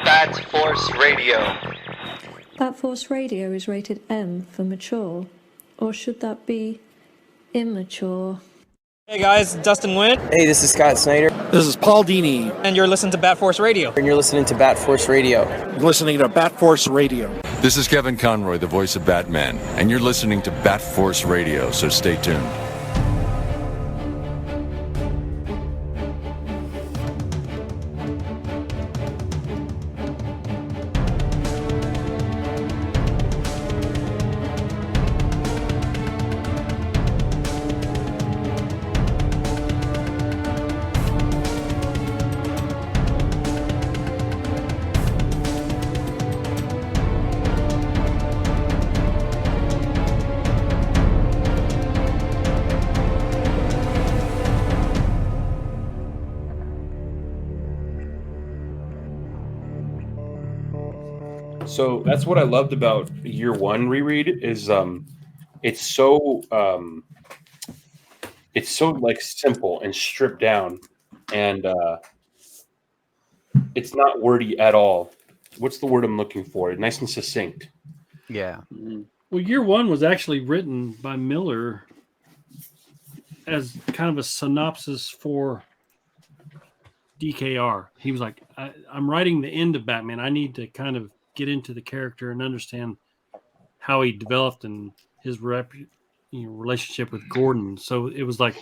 Bat Force Radio. Bat Force Radio is rated M for mature, or should that be immature? Hey guys, Dustin Witt. Hey, this is Scott Snyder. This is Paul Dini. And you're listening to Bat Force Radio. And you're listening to Bat Force Radio. You're listening to Bat Force Radio. This is Kevin Conroy, the voice of Batman, and you're listening to Bat Force Radio, so stay tuned. So that's what I loved about Year One reread is it's so like simple and stripped down, and it's not wordy at all. What's the word I'm looking for? Nice and succinct. Yeah. Well, Year One was actually written by Miller as kind of a synopsis for DKR. He was like, I'm writing the end of Batman. I need to kind of get into the character and understand how he developed and his relationship with Gordon. So it was like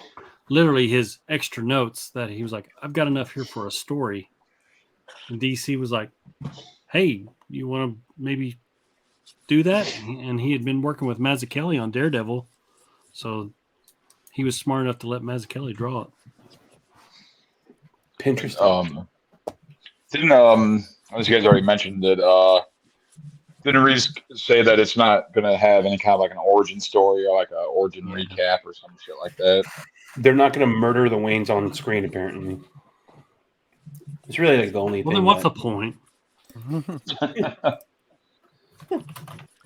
literally his extra notes that he was like, I've got enough here for a story. And DC was like, hey, you want to maybe do that? And he had been working with Mazzucchelli on Daredevil. So he was smart enough to let Mazzucchelli draw it. Pinterest. As you guys already mentioned, that didn't Reeves say that it's not going to have any kind of like an origin story or like an origin recap or some shit like that? They're not going to murder the Waynes on screen, apparently. It's really like the only thing. Well, then what's the point?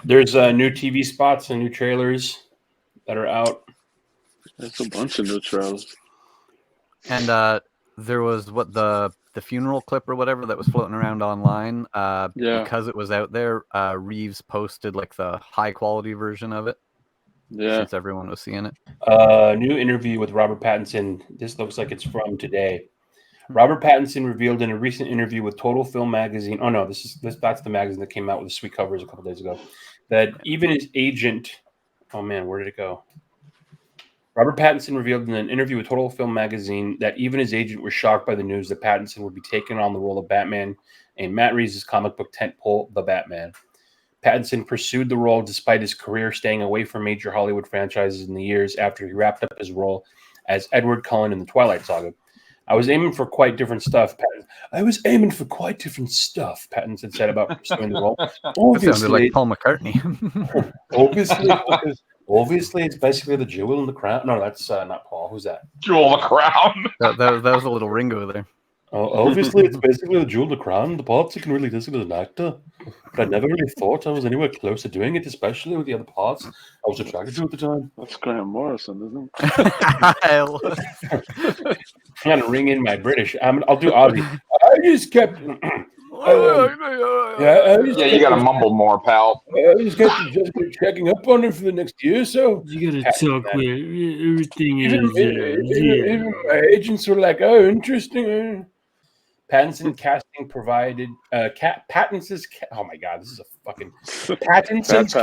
There's new TV spots and new trailers that are out. There's a bunch of new trailers. And there was the funeral clip or whatever that was floating around online. Because it was out there, Reeves posted like the high quality version of it. Yeah. Since everyone was seeing it. New interview with Robert Pattinson. This looks like it's from today. Robert Pattinson revealed in a recent interview with Total Film magazine. Oh no, that's the magazine that came out with the sweet covers a couple days ago. That even his agent. Oh man, where did it go? Robert Pattinson revealed in an interview with Total Film magazine that even his agent was shocked by the news that Pattinson would be taking on the role of Batman in Matt Reeves' comic book tentpole, The Batman. Pattinson pursued the role despite his career staying away from major Hollywood franchises in the years after he wrapped up his role as Edward Cullen in the Twilight Saga. I was aiming for quite different stuff, Pattinson said about pursuing the role. Obviously, sounded like Paul McCartney. Obviously, it's basically the jewel in the crown. No, that's not Paul. Who's that? Jewel in the crown. that was a little Ringo there. Obviously, it's basically the jewel in the crown. The parts you can really do it as an actor. But I never really thought I was anywhere close to doing it, especially with the other parts I was attracted to at the time. That's Graham Morrison, isn't it? I'm going to ring in my British. I'll do Aussie. I just kept... you got to mumble more, pal. I just kept checking up on him for the next year or so. You got to talk with everything. Even my agents were like, oh, interesting. Pattinson casting provided Pattinson's oh my god, this is a fucking Pattinson's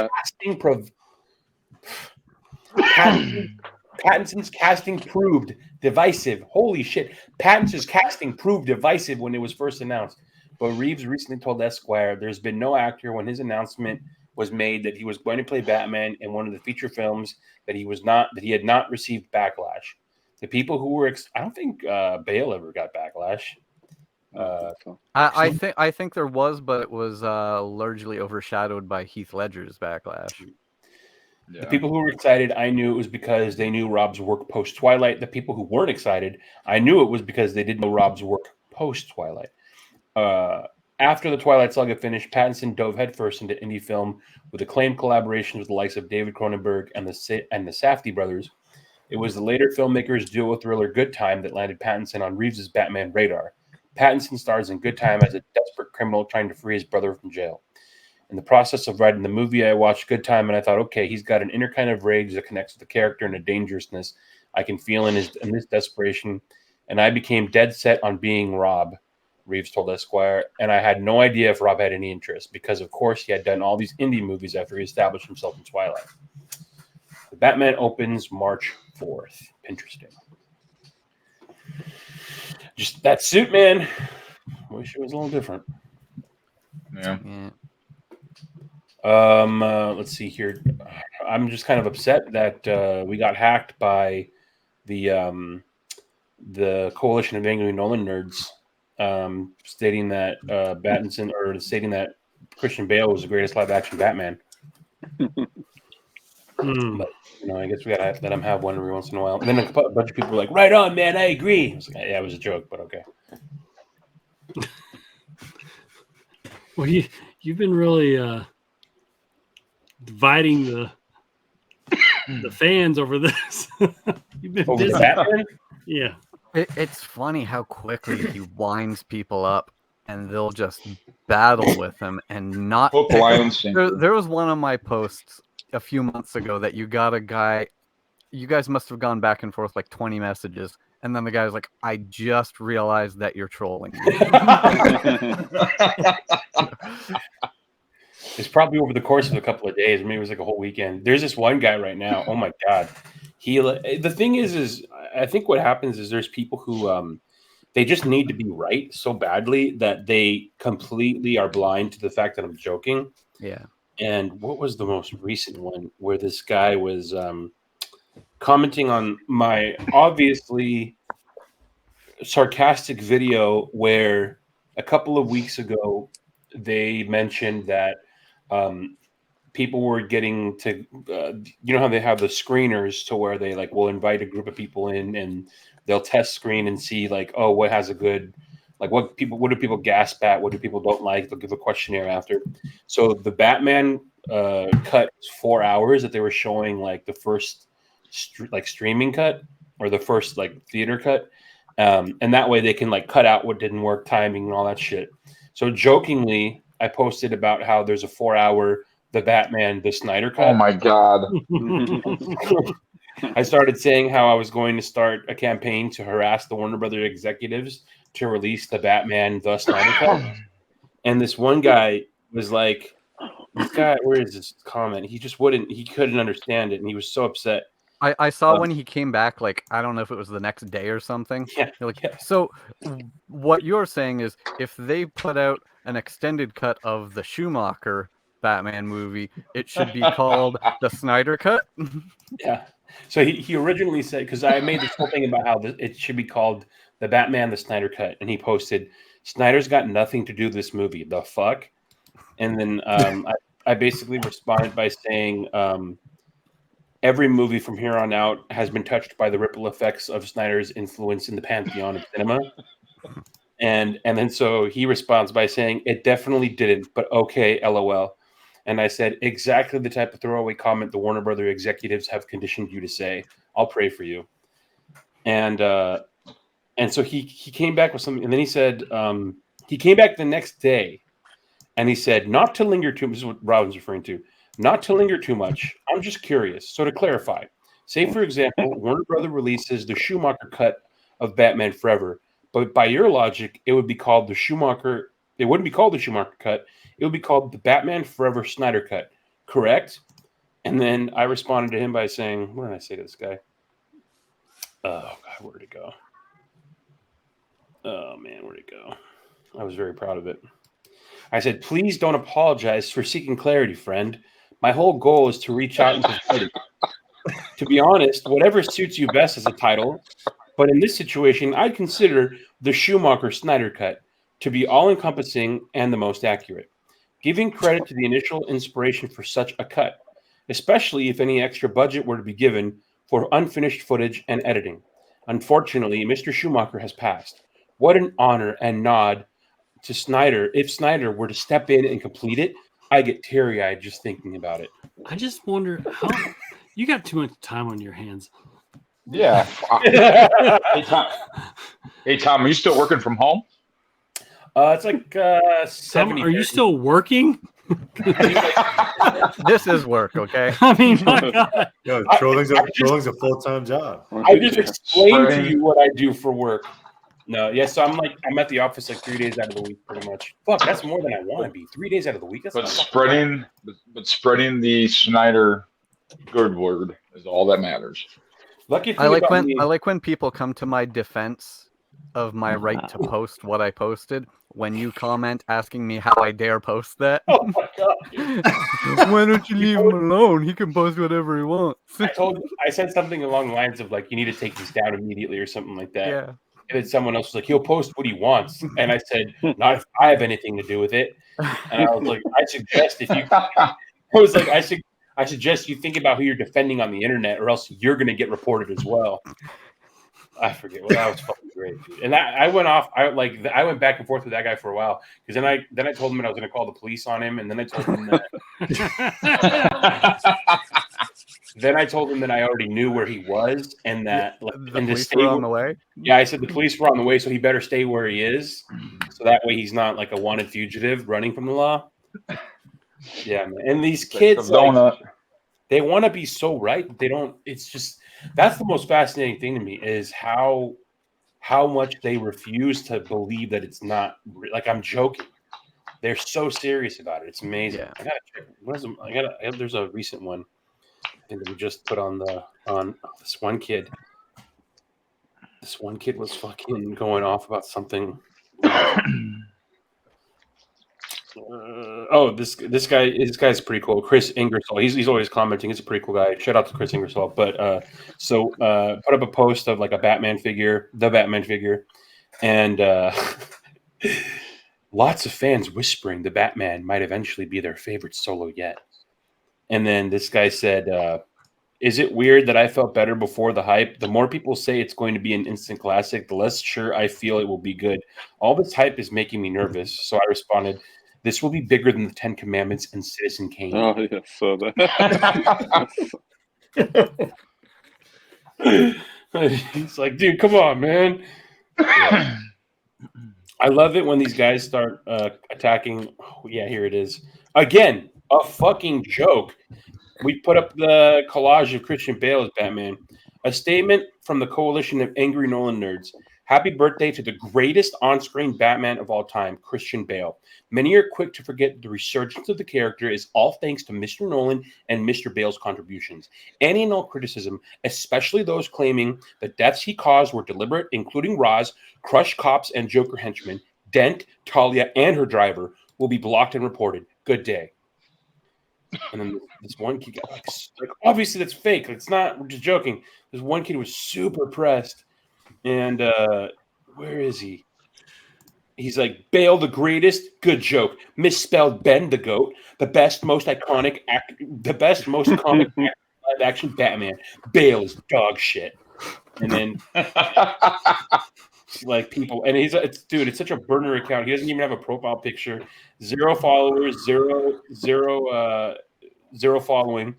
Pattinson's casting proved divisive. Holy shit. Pattinson's casting proved divisive when it was first announced. But Reeves recently told Esquire there's been no actor when his announcement was made that he was going to play Batman in one of the feature films that he had not received backlash. The people who were I don't think Bale ever got backlash. I think there was, but it was largely overshadowed by Heath Ledger's backlash. The people who were excited, I knew it was because they knew Rob's work post Twilight. The people who weren't excited, I knew it was because they didn't know Rob's work post Twilight. After the Twilight Saga finished, Pattinson dove headfirst into indie film with acclaimed collaborations with the likes of David Cronenberg and the Safdie brothers. It was the later filmmakers' duo thriller Good Time that landed Pattinson on Reeves' Batman radar. Pattinson stars in Good Time as a desperate criminal trying to free his brother from jail. In the process of writing the movie, I watched Good Time and I thought, okay, he's got an inner kind of rage that connects with the character and a dangerousness I can feel in this desperation. And I became dead set on being Rob, Reeves told Esquire. And I had no idea if Rob had any interest because, of course, he had done all these indie movies after he established himself in Twilight. The Batman opens March 4th. Interesting. Just that suit, man. Wish it was a little different. Yeah. Let's see here. I'm just kind of upset that we got hacked by the coalition of angry Nolan nerds, stating that Battinson or stating that Christian Bale was the greatest live-action Batman. But I guess we gotta let him have one every once in a while. And then a bunch of people were like, "Right on, man, I agree." I was like, "Yeah, it was a joke, but okay." Well, you've been really dividing the fans over this. You've been over busy. the Batman. Yeah, it's funny how quickly he winds people up, and they'll just battle with him and not. Hook, line, and sinker. There was one of my posts a few months ago that you got a guy. You guys must have gone back and forth like 20 messages, and then the guy was like, "I just realized that you're trolling me." It's probably over the course of a couple of days. Maybe it was like a whole weekend. There's this one guy right now. Oh my god. The thing is I think what happens is there's people who they just need to be right so badly that they completely are blind to the fact that I'm joking. Yeah. And what was the most recent one where this guy was commenting on my obviously sarcastic video where a couple of weeks ago they mentioned that people were getting to, how they have the screeners to where they will invite a group of people in and they'll test screen and see what has a good, what do people gasp at? What do people don't like? They'll give a questionnaire after. So the Batman cut was 4 hours that they were showing the first streaming cut or the first theater cut. And that way they can cut out what didn't work, timing and all that shit. So jokingly, I posted about how there's a 4 hour The Batman, the Snyder Cut. Oh my god. I started saying how I was going to start a campaign to harass the Warner Brother executives to release The Batman, the Snyder Cut. And this one guy was like, where is this comment? He couldn't understand it. And he was so upset. I saw when he came back, I don't know if it was the next day or something. Yeah. So what you're saying is if they put out an extended cut of the Schumacher Batman movie, it should be called the Snyder Cut? Yeah. So he originally said, because I made this whole thing about how it should be called the Batman, the Snyder Cut. And he posted, Snyder's got nothing to do with this movie. The fuck? And then I basically responded by saying, every movie from here on out has been touched by the ripple effects of Snyder's influence in the pantheon of cinema. And then so he responds by saying, it definitely didn't, but okay, LOL. And I said, exactly the type of throwaway comment the Warner Brother executives have conditioned you to say. I'll pray for you. And so he came back with something, and then he said, he came back the next day, and he said, not to linger too much, this is what Robin's referring to, not to linger too much, I'm just curious. So to clarify, say, for example, Warner Brother releases the Schumacher cut of Batman Forever, but by your logic, it would be called the Schumacher, it wouldn't be called the Schumacher cut, it would be called the Batman Forever Snyder Cut, correct? And then I responded to him by saying, what did I say to this guy? Oh, God, where'd it go? Oh, man, where'd it go? I was very proud of it. I said, please don't apologize for seeking clarity, friend. My whole goal is to reach out and provide it. To be honest, whatever suits you best as a title, but in this situation, I'd consider the Schumacher Snyder Cut to be all-encompassing and the most accurate, giving credit to the initial inspiration for such a cut, especially if any extra budget were to be given for unfinished footage and editing. Unfortunately, Mr. Schumacher has passed. What an honor and nod to Snyder. If Snyder were to step in and complete it, I get teary-eyed just thinking about it. I just wonder how you got too much time on your hands. Yeah. Hey, Tom, are you still working from home? It's like 70. Are you still working? This is work, okay? I mean, my God. Yo, trolling's a full-time job. I just explained to you what I do for work. No, yeah, so I'm at the office like 3 days out of the week, pretty much. Fuck, that's more than I want to be. 3 days out of the week. That's spreading the Snyder good word is all that matters. I like when people come to my defense of my right to post what I posted. When you comment asking me how I dare post that. Oh my God! Why don't you leave him alone? He can post whatever he wants. I said something along the lines of like, you need to take these down immediately or something like that. Yeah. And then someone else was like, he'll post what he wants. And I said, not if I have anything to do with it. And I was like, I suggest you think about who you're defending on the internet, or else you're going to get reported as well. I forget. Well, that was fucking great, dude. And I went went back and forth with that guy for a while, because then I told him that I was going to call the police on him, and then I told him that. Then I told him that I already knew where he was, and that the police were on the way. Yeah, I said the police were on the way, so he better stay where he is, so that way he's not like a wanted fugitive running from the law. Yeah, man. And these kids, they want to be so right, but they don't. It's just that's the most fascinating thing to me is how much they refuse to believe that it's not like I'm joking. They're so serious about it. It's amazing. Yeah. I gotta check. There's a recent one. I think that we just put on this one kid. This one kid was fucking going off about something. This guy's pretty cool. Chris Ingersoll. He's always commenting. He's a pretty cool guy. Shout out to Chris Ingersoll. But put up a post of like the Batman figure, and lots of fans whispering the Batman might eventually be their favorite solo yet. And then this guy said, is it weird that I felt better before the hype? The more people say it's going to be an instant classic, the less sure I feel it will be good. All this hype is making me nervous. So I responded, this will be bigger than the 10 Commandments and Citizen Kane. Oh, yeah, so that. He's like, dude, come on, man. Yeah. I love it when these guys start attacking. Oh, yeah, here it is. Again, a fucking joke. We put up the collage of Christian Bale as Batman. A statement from the coalition of angry Nolan nerds. Happy birthday to the greatest on-screen Batman of all time, Christian Bale. Many are quick to forget the resurgence of the character is all thanks to Mr. Nolan and Mr. Bale's contributions. Any and all criticism, especially those claiming the deaths he caused were deliberate, including Roz, crushed cops, and Joker henchmen, Dent, Talia, and her driver, will be blocked and reported. Good day. And then this one kid got like obviously that's fake. It's not. We're just joking. This one kid was super pressed, and where is he? He's like Bale the greatest. Good joke. Misspelled Ben the goat. The best, most iconic comic live action Batman. Bale is dog shit. And then like people, and it's such a burner account. He doesn't even have a profile picture. 0 followers, zero following.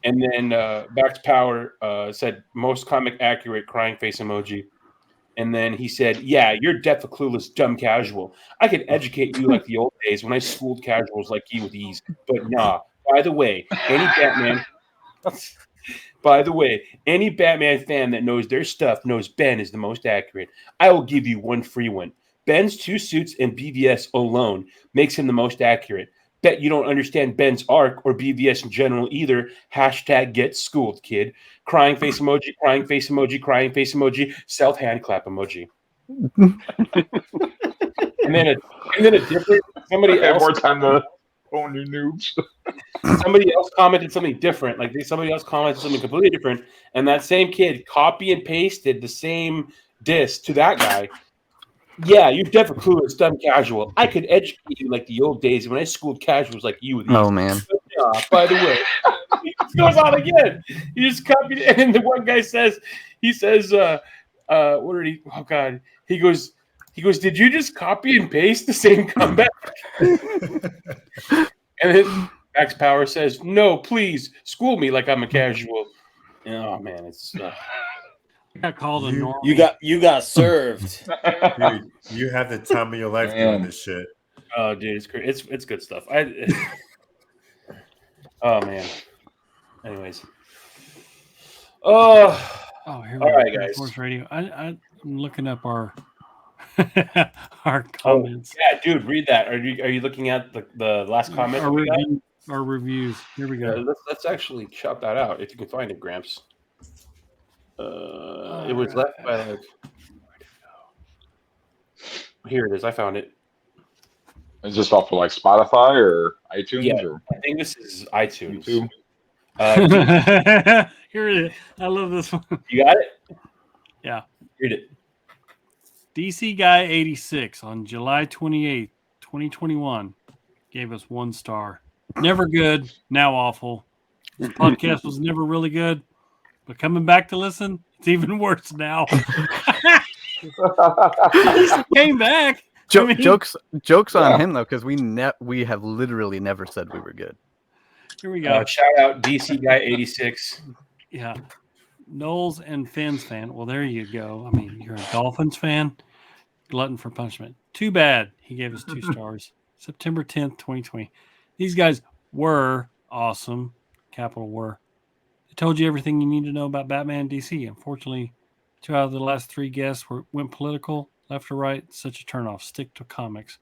And then Back to Power said most comic accurate crying face emoji. And then he said, yeah, you're deaf a clueless dumb casual. I could educate you like the old days when I schooled casuals like you with ease. But nah. By the way, any Batman fan that knows their stuff knows Ben is the most accurate. I will give you one free one. Ben's 2 suits and BVS alone makes him the most accurate. Bet you don't understand Ben's arc or BVS in general either. Hashtag get schooled, kid. Crying face emoji, crying face emoji, crying face emoji, self hand clap emoji. and then a different somebody else. More time to own your noobs. Somebody else commented something different. Like somebody else commented something completely different, and that same kid copy and pasted the same diss to that guy. Yeah, you're definitely clueless, dumb casual. I could educate you like the old days when I schooled casuals like you. Oh man! But, by the way, he goes on again. He just copied it, and the one guy says, what did he? Oh God, he goes. Did you just copy and paste the same comeback? And then Max Power says, no, please school me like I'm a casual. Oh man, it's. got called a normie. You got served. Dude, you have the time of your life doing this shit. Oh, dude, it's great. It's good stuff. Oh man. Anyways. Here we all go. right, guys. Force Radio. I'm looking up our our comments. Yeah, dude, read that. Are you looking at the last comment? Our reviews. Here we go. Let's actually chop that out if you can find it, Gramps. It was left by like. Here it is. I found it. Is this off of like Spotify or iTunes? Yeah, or I think this is iTunes. YouTube? Here it is. I love this one. You got it? Yeah. Read it. DC Guy 86 on July 28th, 2021 gave us 1 star. Never good, now awful. The podcast was never really good, but coming back to listen, it's even worse now. Came back. Jokes on him though, because we have literally never said we were good. Here we go. Shout out DC Guy 86. Yeah. Knowles and Fins fan. Well, there you go. I mean, you're a Dolphins fan. Glutton for punishment. Too bad. He gave us 2 stars. September 10th, 2020. These guys were awesome. Capital were. They told you everything you need to know about Batman and DC. Unfortunately, 2 out of the last 3 guests went political, left or right. Such a turnoff. Stick to comics.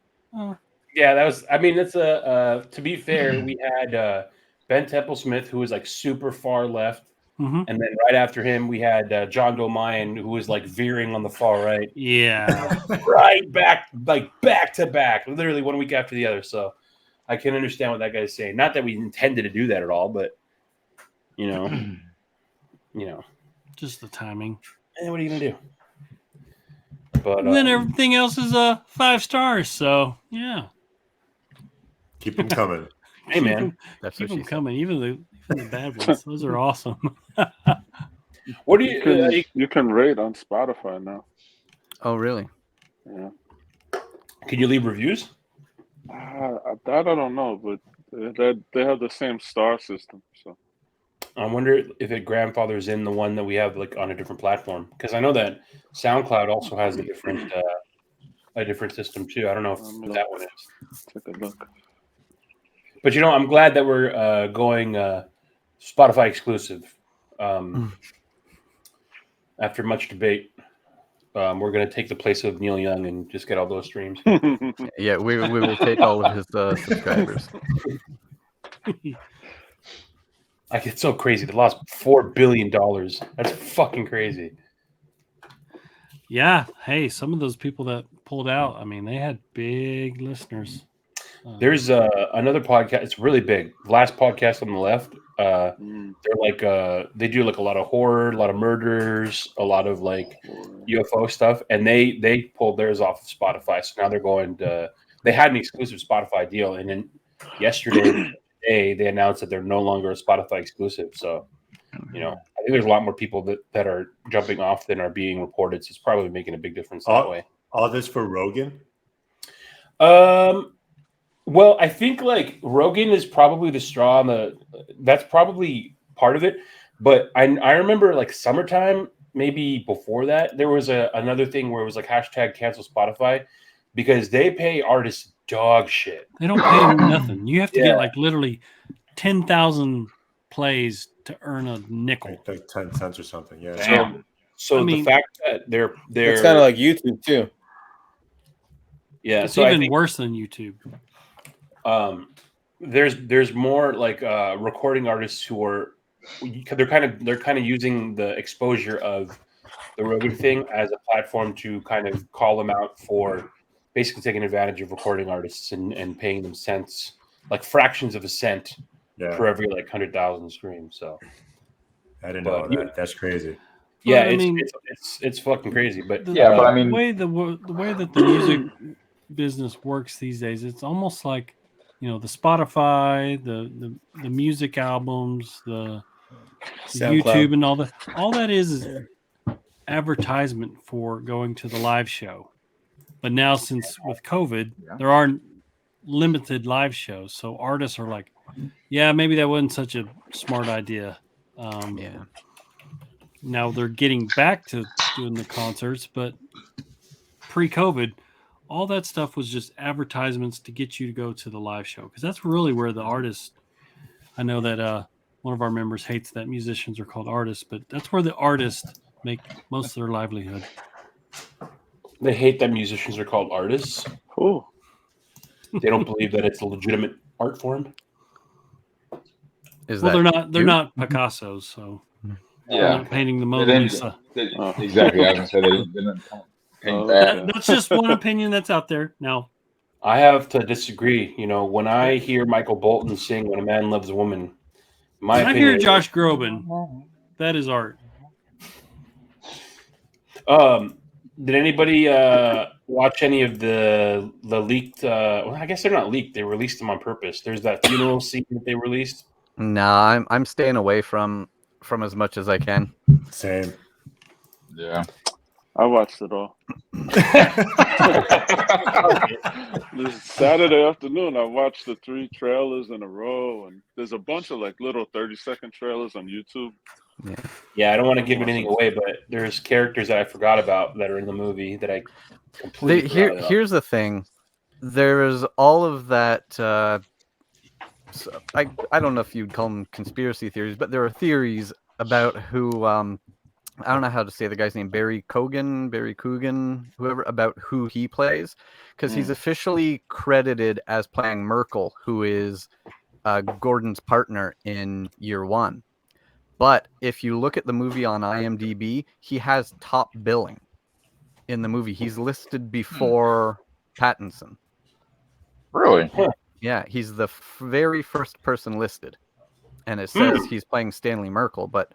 Yeah, that was. I mean, it's a. To be fair, we had Ben Temple-Smith, who was like super far left, and then right after him, we had John Dolmayan, who was like veering on the far right. Yeah, right back to back, literally 1 week after the other. So I can understand what that guy's saying. Not that we intended to do that at all, but you know, just the timing. And what are you gonna do? But and then everything else is 5 stars. So yeah, keep them coming. Hey man, keep them coming. Even the bad ones, those are awesome. What do you? You can rate on Spotify now. Oh really? Yeah. Can you leave reviews? That I don't know, but they have the same star system. So I wonder if it grandfathers in the one that we have like on a different platform, because I know that SoundCloud also has a different system too. I don't know if that one is. Take a look. But I'm glad that we're going Spotify exclusive. After much debate, we're going to take the place of Neil Young and just get all those streams. Yeah, we will take all of his subscribers. I get so crazy. They lost $4 billion. That's fucking crazy. Yeah. Hey, some of those people that pulled out, I mean, they had big listeners. There's another podcast. It's really big. Last podcast on the left. They're like they do like a lot of horror, a lot of murders, a lot of like UFO stuff, and they pulled theirs off of Spotify. So now they're going to. They had an exclusive Spotify deal, and then yesterday they announced that they're no longer a Spotify exclusive. So I think there's a lot more people that are jumping off than are being reported. So it's probably making a big difference that way. All this for Rogan? Well, I think like Rogan is probably the straw on the. That's probably part of it, but I remember like summertime, maybe before that, there was another thing where it was like hashtag cancel Spotify because they pay artists dog shit. They don't pay them nothing. You have to get like literally 10,000 plays to earn a nickel, like 10 cents or something. Yeah. So the fact that they're it's kind of like YouTube too. Yeah, it's so even worse than YouTube. There's more like recording artists who are they're kind of using the exposure of the Rogan thing as a platform to kind of call them out for basically taking advantage of recording artists and paying them cents, like fractions of a cent for every like 100,000 streams. So I didn't know that. That's crazy. Yeah, well, it's fucking crazy. But but I mean, the way that the music business works these days, it's almost like the Spotify, the music albums, the YouTube, and all that is advertisement for going to the live show. But now, since with COVID, there are limited live shows, so artists are like, yeah, maybe that wasn't such a smart idea. Now they're getting back to doing the concerts, but pre-COVID, all that stuff was just advertisements to get you to go to the live show, because that's really where the artists. I know that one of our members hates that musicians are called artists, but that's where the artists make most of their livelihood. They hate that musicians are called artists. Oh, they don't believe that it's a legitimate art form. They're not Picassos, so they're not painting the Mona Lisa. Exactly, I was gonna say they didn't paint that. That's just one opinion that's out there. Now, I have to disagree. You know, when I hear Michael Bolton sing "When a Man Loves a Woman," my I opinion hear Josh Groban. That is art. Did anybody watch any of the leaked? Well, I guess they're not leaked. They released them on purpose. There's that funeral scene that they released. Nah, I'm staying away from as much as I can. Same. Yeah. I watched it all. This Saturday afternoon, I watched the 3 trailers in a row, and there's a bunch of like little 30-second trailers on YouTube. Yeah, I don't want to give anything away, but there's characters that I forgot about that are in the movie that I completely forgot about. Here's the thing. There's all of that. I don't know if you'd call them conspiracy theories, but there are theories about who. I don't know how to say the guy's name. Barry Coogan, whoever, about who he plays, because he's officially credited as playing Merkel, who is Gordon's partner in Year One. But if you look at the movie on IMDb, he has top billing in the movie. He's listed before Pattinson. Really? Yeah, he's the very first person listed. And it says he's playing Stanley Merkel. But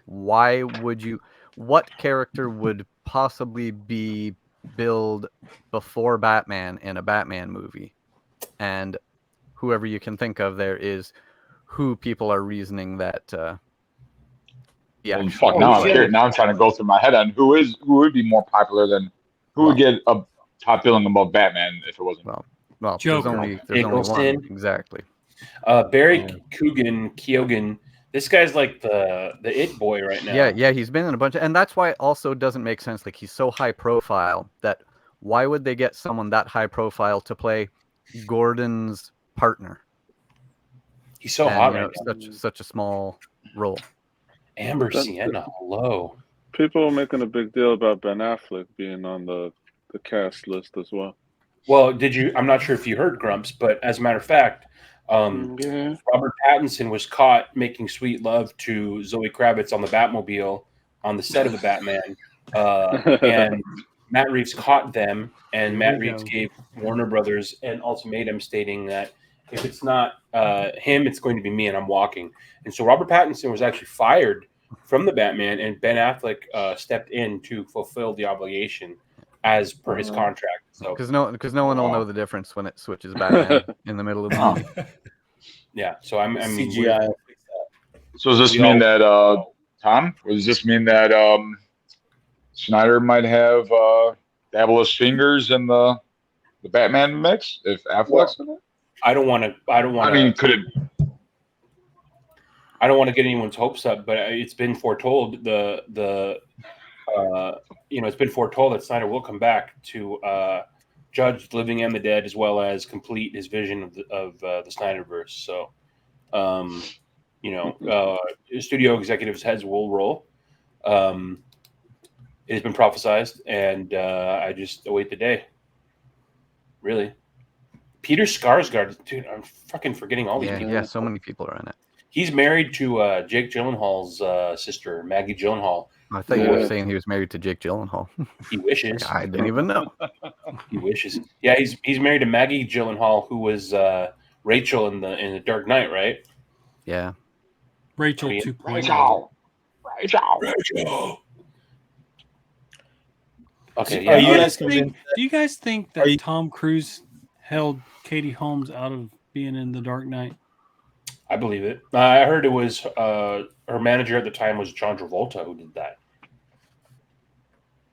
why would you... What character would possibly be billed before Batman in a Batman movie? And whoever you can think of there is who people are reasoning that... Well, fuck, now I'm scared. Now I'm trying to go through my head on who would be more popular than who would get a top billing above Batman if it wasn't. Well, there's only one. Exactly. Barry Keoghan. This guy's like the it boy right now. Yeah, he's been in a bunch of, and that's why it also doesn't make sense. Like, he's so high profile that why would they get someone that high profile to play Gordon's partner? He's so hot right now. Such a small role. Amber Sienna, hello. People are making a big deal about Ben Affleck being on the cast list as well. Well, I'm not sure if you heard, Grumps, but as a matter of fact, Robert Pattinson was caught making sweet love to Zoe Kravitz on the Batmobile on the set of the Batman. And Matt Reeves caught them, and Matt Reeves gave Warner Brothers an ultimatum stating that if it's not him, it's going to be me, and I'm walking. And so Robert Pattinson was actually fired from the Batman, and Ben Affleck stepped in to fulfill the obligation as per his contract. So because no one will know the difference when it switches Batman in the middle of the movie. Yeah, so I mean, CGI. So does this mean that Tom? Does this mean that Snyder might have dabble his fingers in the Batman mix if Affleck's in it? I don't want to. I mean, could it? I don't want to get anyone's hopes up, but it's been foretold. It's been foretold that Snyder will come back to judge the living and the dead, as well as complete his vision of the Snyderverse. So, studio executives' heads will roll. It has been prophesized, and I just await the day. Really. Peter Skarsgård, dude, I'm fucking forgetting all these people. Yeah, so many people are in it. He's married to Jake Gyllenhaal's sister, Maggie Gyllenhaal. I thought you were saying he was married to Jake Gyllenhaal. He wishes. I didn't even know. He wishes. Yeah, he's married to Maggie Gyllenhaal, who was Rachel in the Dark Knight, right? Yeah. Rachel 2.0. Rachel. Okay. Yeah. Yeah. Do you guys think that Tom Cruise held Katie Holmes out of being in the Dark Knight? I believe it. I heard it was her manager at the time was John Travolta who did that.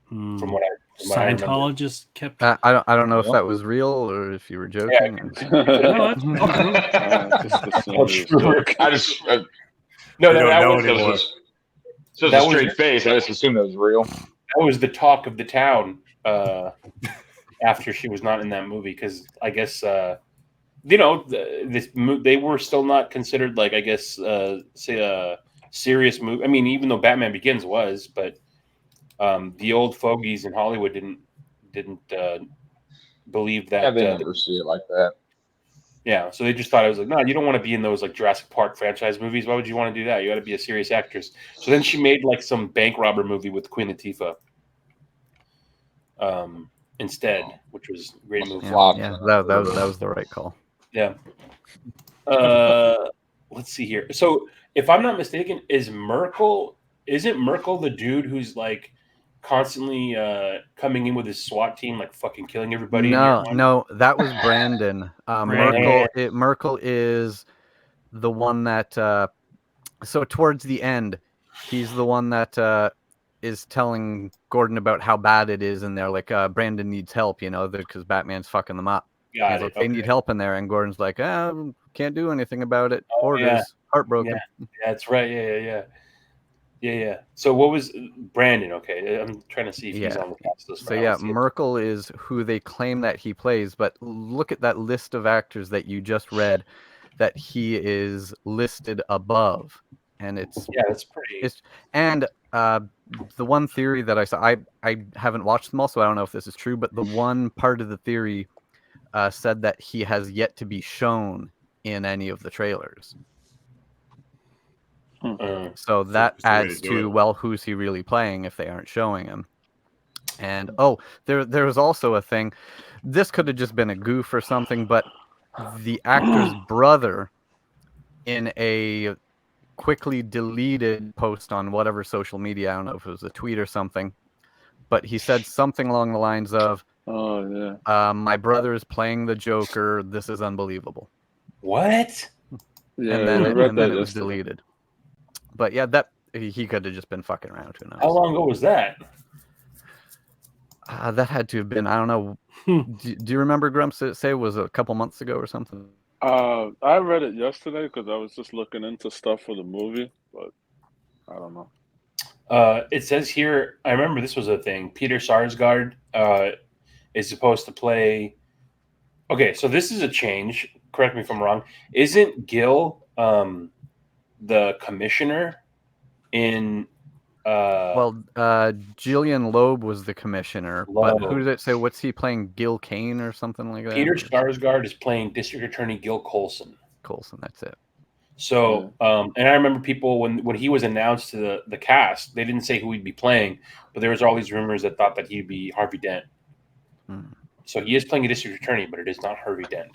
From what I Scientologist kept. I don't know if that was real or if you were joking. No, just that a was- straight face. I just assumed that was real. That was the talk of the town after she was not in that movie, because I guess they were still not considered, like, I guess say a serious movie. I mean, even though Batman Begins was, but the old fogies in Hollywood didn't believe that. Yeah, they never see it like that. Yeah, so they just thought it was like, no, you don't want to be in those like Jurassic Park franchise movies. Why would you want to do that? You got to be a serious actress. So then she made like some bank robber movie with Queen Latifah instead, which was a great movie. Yeah, that was the right call. Yeah. Let's see here. So if I'm not mistaken, isn't Merkel the dude who's like constantly coming in with his SWAT team, like fucking killing everybody? No, that was Brandon. Merkel is the one that. So towards the end, he's the one that is telling Gordon about how bad it is in there. Like Brandon needs help, because Batman's fucking them up. They need help in there, and Gordon's like, can't do anything about it. Orders, heartbroken. Yeah, that's right. Yeah. So what was Brandon? Okay, I'm trying to see if he's on the cast list. So yeah, Merkel is who they claim that he plays, but look at that list of actors that you just read, that he is listed above, and it's that's pretty. And the one theory that I saw, I haven't watched them all, so I don't know if this is true, but the one part of the theory said that he has yet to be shown in any of the trailers. So that adds to, well, who's he really playing if they aren't showing him? And there was also a thing. This could have just been a goof or something, but the actor's brother, in a quickly deleted post on whatever social media, I don't know if it was a tweet or something, but he said something along the lines of, my brother is playing the Joker. This is unbelievable. What? Yeah, and then I read that it was deleted. But yeah, that he could have just been fucking around. Who knows? How long ago was that? That had to have been, I don't know. Do you remember, Grumps? Say it was a couple months ago or something. I read it yesterday because I was just looking into stuff for the movie, but I don't know. It says here, I remember this was a thing. Peter Sarsgaard is supposed to play. Okay, so this is a change. Correct me if I'm wrong. Isn't Gil the commissioner in? Jillian Loeb was the commissioner, but who did it say? What's he playing? Gil Kane or something like that? Peter Sarsgaard is playing District Attorney Gil Coulson. That's it. So, and I remember people when he was announced to the cast, they didn't say who he'd be playing, but there was all these rumors that thought that he'd be Harvey Dent. So he is playing a district attorney, but it is not Harvey Dent.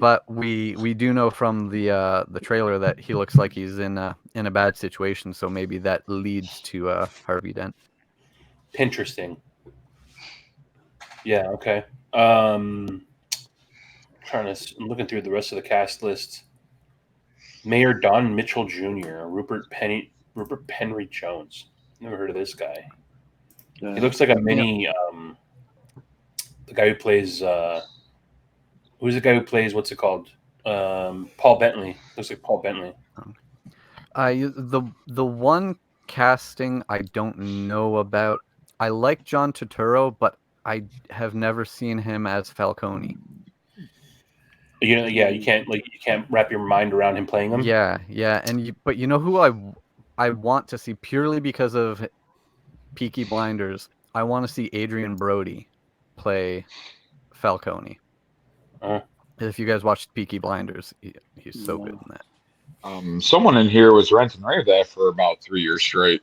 But we do know from the trailer that he looks like he's in a bad situation, so maybe that leads to Harvey Dent. Interesting. Yeah. Okay. I'm looking through the rest of the cast list. Mayor Don Mitchell Jr., Rupert Penry Jones. Never heard of this guy. Yeah. He looks like a mini. The guy who plays. Who's the guy who plays? What's it called? Paul Bentley. Looks like Paul Bentley. The one casting I don't know about. I like John Turturro, but I have never seen him as Falcone. You can't wrap your mind around him playing them. Yeah, but you know who I want to see purely because of Peaky Blinders. I want to see Adrian Brody play Falcone. If you guys watched Peaky Blinders, he's so good in that. Someone in here was renting that for about 3 years straight.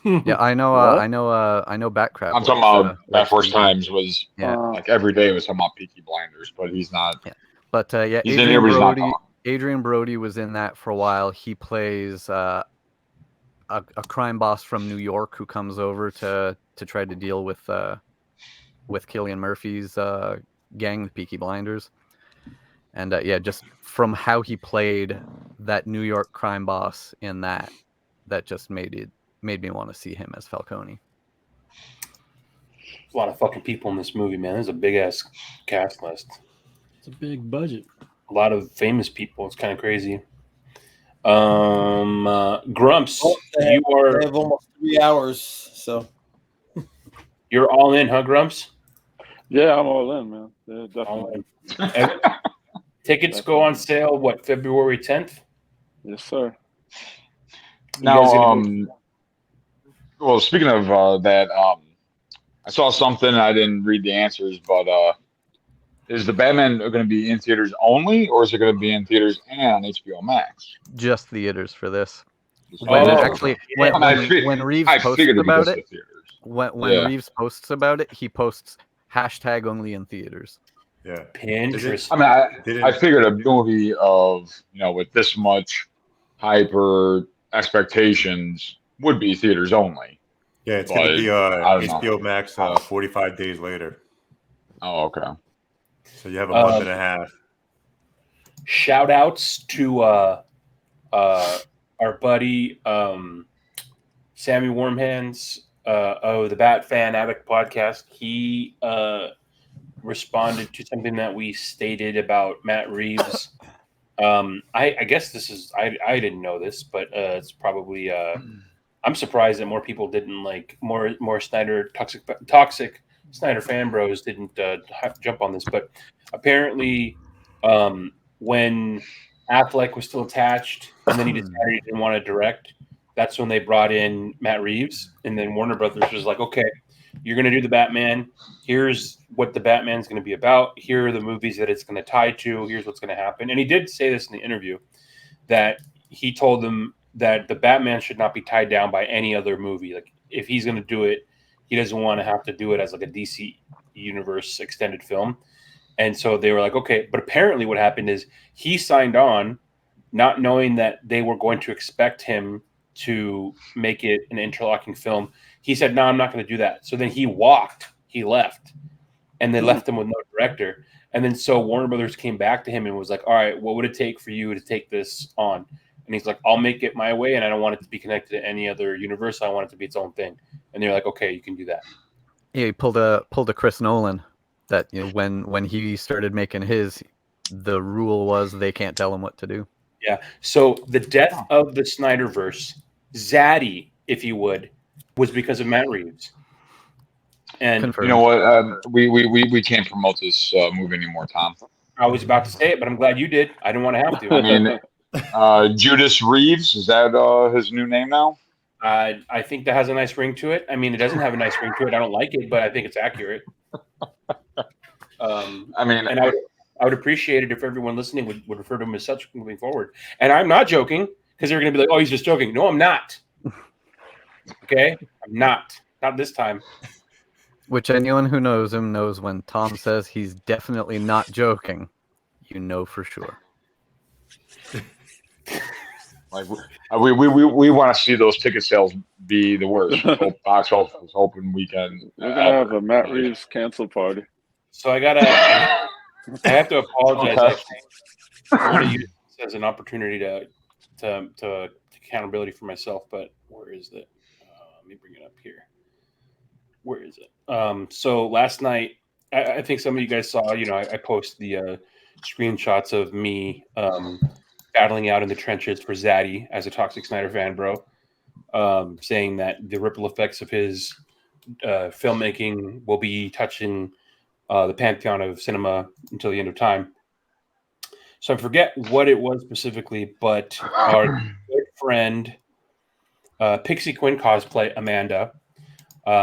Yeah, I know. I know. Batcrap. I'm talking about Bat Force Times was like every day was talking about Peaky Blinders, but he's not. Yeah, but he's in here, but he's not talking. Adrian Brody was in that for a while. He plays a crime boss from New York who comes over to try to deal with Cillian Murphy's gang, the Peaky Blinders. And just from how he played that New York crime boss in that just made me want to see him as Falcone. A lot of fucking people in this movie, man. There's a big ass cast list. It's a big budget. A lot of famous people. It's kind of crazy. Grumps, you are. They have almost 3 hours, so You're all in, huh, Grumps? Yeah, I'm all in, man. Yeah, definitely. Tickets go on sale, what, February 10th? Yes, sir. Now, well, speaking of that, I saw something. I didn't read the answers, but is the Batman going to be in theaters only, or is it going to be in theaters and on HBO Max? Just theaters for this. When Reeves posts about it, when Reeves posts about it, he posts hashtag only in theaters. Yeah, Pinterest. I mean, I figured a movie of with this much hype or expectations would be theaters only. Yeah, it's going to be HBO Max 45 days later. Oh, okay. So you have a month and a half. Shout outs to our buddy Sammy Warmhands the Bat Fan Addict podcast. He responded to something that we stated about Matt Reeves. I guess this is I didn't know this, but it's probably I'm surprised that more people didn't more Snyder toxic Snyder fan bros didn't jump on this, but apparently when Affleck was still attached and then he decided he didn't want to direct, that's when they brought in Matt Reeves, and then Warner Brothers was like, okay, you're going to do the Batman. Here's what the Batman's going to be about. Here are the movies that it's going to tie to. Here's what's going to happen. And he did say this in the interview, that he told them that the Batman should not be tied down by any other movie. Like, if he's going to do it, he doesn't want to have to do it as like a DC universe extended film. And so they were like, okay. But apparently what happened is he signed on not knowing that they were going to expect him to make it an interlocking film. He said, no, I'm not going to do that. So then he left, and they left him with no director. And then so Warner Brothers came back to him and was like, all right, what would it take for you to take this on? And he's like, I'll make it my way, and I don't want it to be connected to any other universe. I want it to be its own thing. And they're like, okay, you can do that. Yeah, he pulled a Chris Nolan that when he started making his, the rule was they can't tell him what to do. Yeah. So the death of the Snyderverse, Zaddy, if you would, was because of Matt Reeves. And confirmed. You know what? We can't promote this movie anymore, Tom. I was about to say it, but I'm glad you did. I didn't want to have to. I mean, Judas Reeves, is that his new name now? I think that has a nice ring to it. I mean, it doesn't have a nice ring to it. I don't like it, but I think it's accurate. I mean, and I would appreciate it if everyone listening would refer to him as such moving forward. And I'm not joking, because they're going to be like, oh, he's just joking. No, I'm not. Okay? I'm not. Not this time. Which anyone who knows him knows when Tom says he's definitely not joking, you know for sure. Like we want to see those ticket sales be the worst. Box office open weekend. We're gonna have a Matt Reeves cancel party. So I have to apologize. Okay. I want to use this as an opportunity to accountability for myself. But where is it? Let me bring it up here. Where is it? So last night, I think some of you guys saw. I post the screenshots of me battling out in the trenches for Zaddy as a toxic Snyder fan, bro, saying that the ripple effects of his filmmaking will be touching the pantheon of cinema until the end of time. So I forget what it was specifically, but our good friend Pixie Quinn cosplay Amanda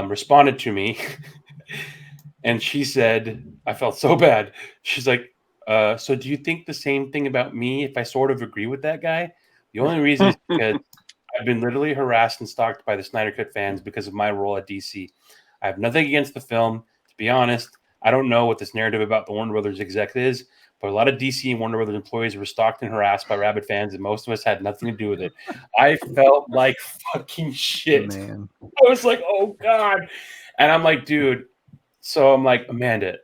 responded to me, and she said, I felt so bad. She's like, so do you think the same thing about me if I sort of agree with that guy? The only reason is because I've been literally harassed and stalked by the SnyderCut fans because of my role at DC. I have nothing against the film. To be honest, I don't know what this narrative about the Warner Brothers exec is, but a lot of DC and Warner Brothers employees were stalked and harassed by rabid fans, and most of us had nothing to do with it. I felt like fucking shit. Man. I was like, oh, God. And I'm like, dude. So I'm like, Amanda,